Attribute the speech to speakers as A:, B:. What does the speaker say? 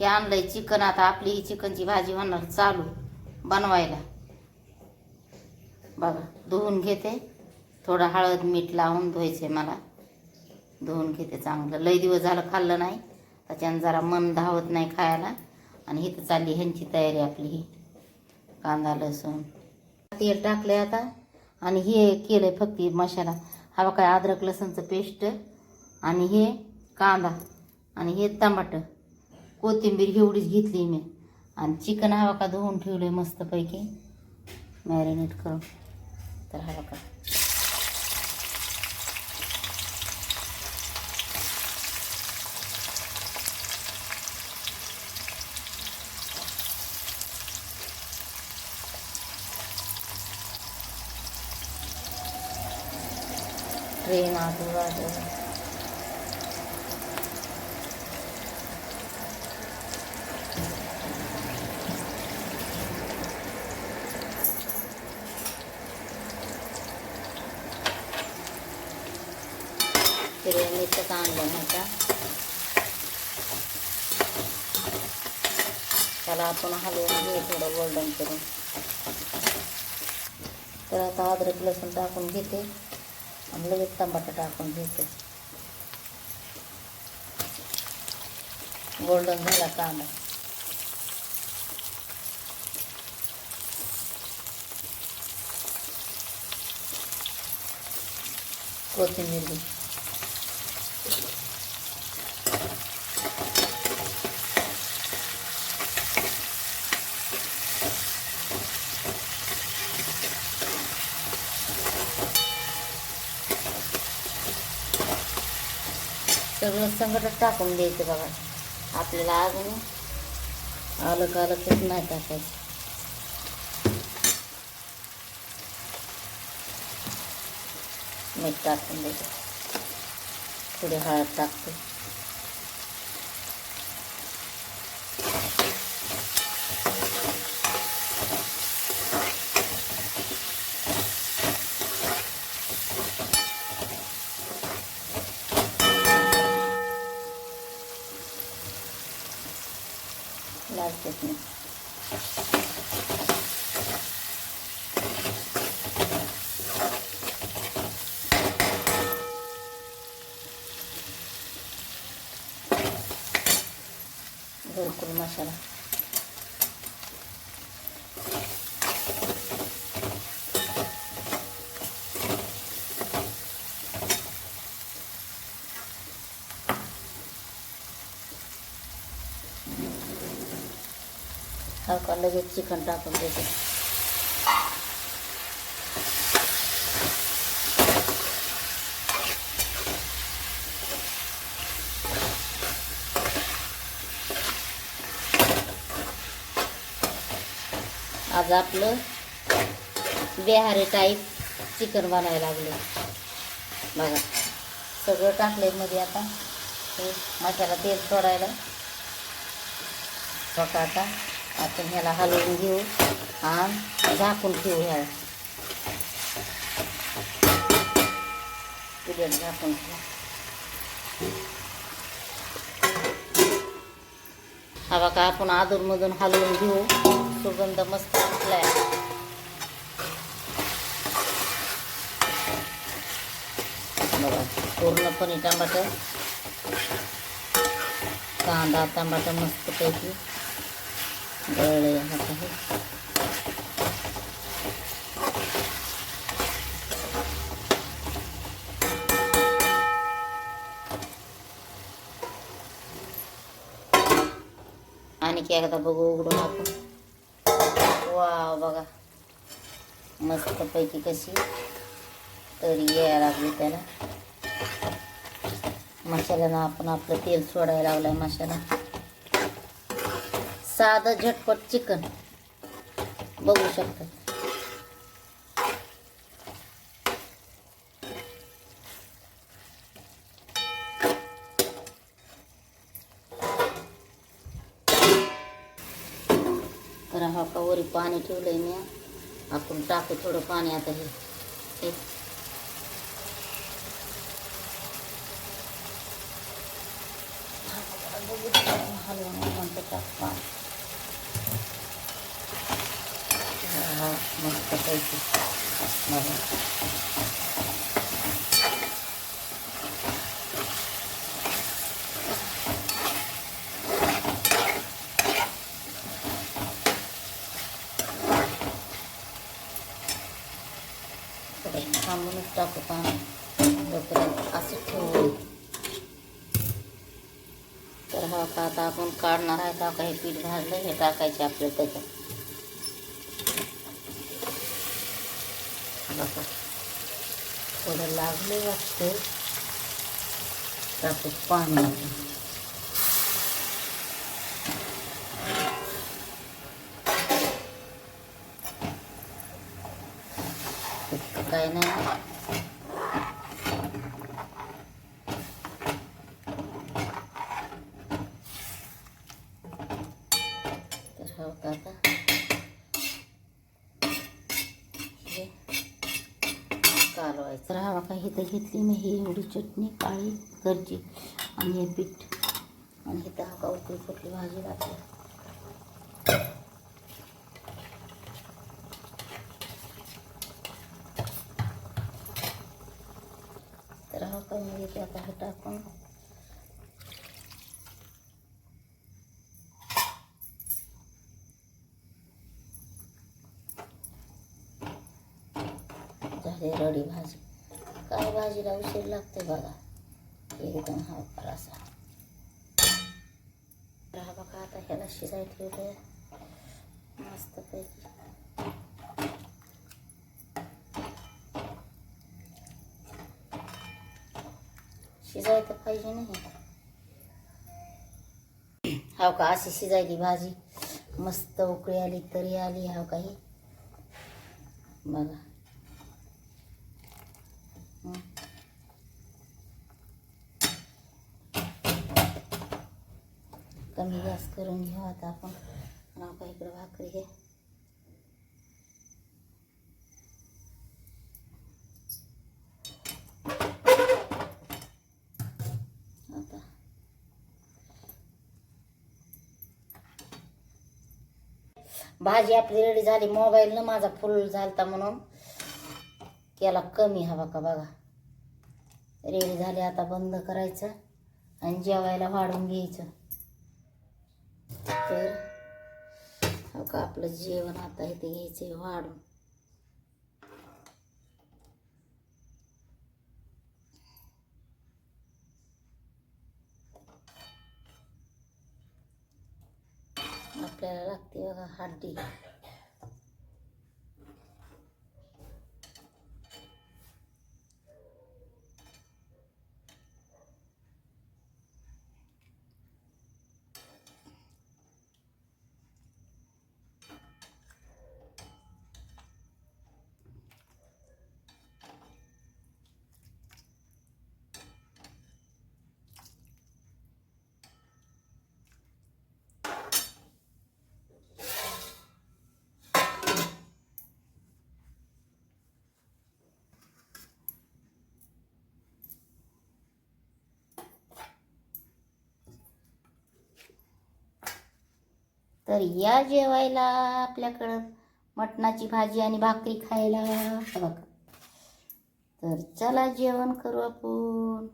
A: हे आणलंय चिकन. आता आपली ही चिकनची भाजी होणार चालू बनवायला. बघा धुवून घेते, थोडं हळद मीठ लावून धुवायचे मला. धुवून घेते चांगलं, लई दिवस झालं खाल्लं नाही त्याच्यानं जरा मन धावत नाही खायला. आणि इथं चालली ह्यांची तयारी आपली. ही कांदा लसूण तेल टाकलंय आता. आणि हे केलंय फक्त मसाला. हा काय अद्रक लसूणचं पेस्ट आणि हे कांदा आणि हे टमाटर कोथिंबीर एवढीच घेतली मी. आणि चिकन हवा का धुवून ठेवलंय मस्तपैकी मॅरिनेट करून. तर हवा का ट्रेन आजू बाजू मिरचं आणलं ह्याचा. त्याला आपण हलवून घेऊ थोडं गोल्डन करून. तर आता अद्रक लसूण टाकून घेते आणि लगेच टमाटर टाकून घेते. गोल्डन झाला कांदा. कोथिंबीर सगळं संगतच टाकून द्यायचं बघा. आपल्याला अजून अलग अलगच नाही टाकायचं. मीठ टाकून द्यायचं, थोडी हळद टाकते. लाल चटणी घरकुल मसाला हलका लगेच चिकन टाकून देते. आज आपलं बिहारी टाईप चिकन बनायला लागले बघा. सगळं टाकलंय मध्ये. आता हे मसाला तेल सोडायला बघा. आता आपण ह्याला हलवून घेऊ आणि झाकून ठेवू. ह्याला पिरियड झाकून ठेवू. हा बघा आपण अधूनमधून हलवून घेऊ. सुगंध मस्त सुटलाय. बघा पूर्णपणे टमाटर कांदा टमाटर मस्तपैकी गळले. आणि की एकदा बघू उघडून आपण. वाव बघा मस्तपैकी कशी तरी यायला लागली त्याला. मसाल्यानं आपण आपलं तेल सोडायला लावलाय. मसाला साधं झटपट चिकन बघू शकता. तर हा का वरी पाणी ठेवलंय मी. आपण टाकू थोडं पाणी आता. हे हलवून म्हणतात तापमान मस्त पैकी बघा. थांबूनच टाकू पाणी जोपर्यंत असं ठेवू. तर हा का आता आपण काढणार आहे. तर हे पीठ भाजलं हे टाकायचे आपल्याला त्याच्यात. बघा थोडं लागले वाटते टाकू पाणी. काय नाही तर हो का आता कालवायचं. तर हवा का इथं घेतली मी ही एवढी चटणी काळी गरजी आणि हे पीठ आणि इथं हा का उकळी फुटली भाजी घातली. तर हा का मी घेते आता हे टाकून झाली रडी भाजी. काय भाजीला उशीर लागते बघा एकदम हा असा. हा बघा आता ह्याला शिजाय ठेवले मस्त पैकी. शिजायला पाहिजे नाही. हाव का अशी शिजायली भाजी मस्त उकळी आली तरी आली. हाव काही बघा कमी गॅस करून घेऊ आता आपण. नाव का इकडं भाकरी घे. आता भाजी आपली रेडी झाली. मोबाईलनं माझा फुल झालता म्हणून केला कमी. हवा का बघा रेडी झाली. आता बंद करायचं आणि जेवायला वाढून घ्यायचं. तर हो का आपलं जेवण आता इथे घ्यायचं वाढून. आपल्याला लागते बघा हड्डी. तर या जेवायला आपल्याकडं मटणाची भाजी आणि भाकरी खायला बघा. तर चला जेवण करू आपण.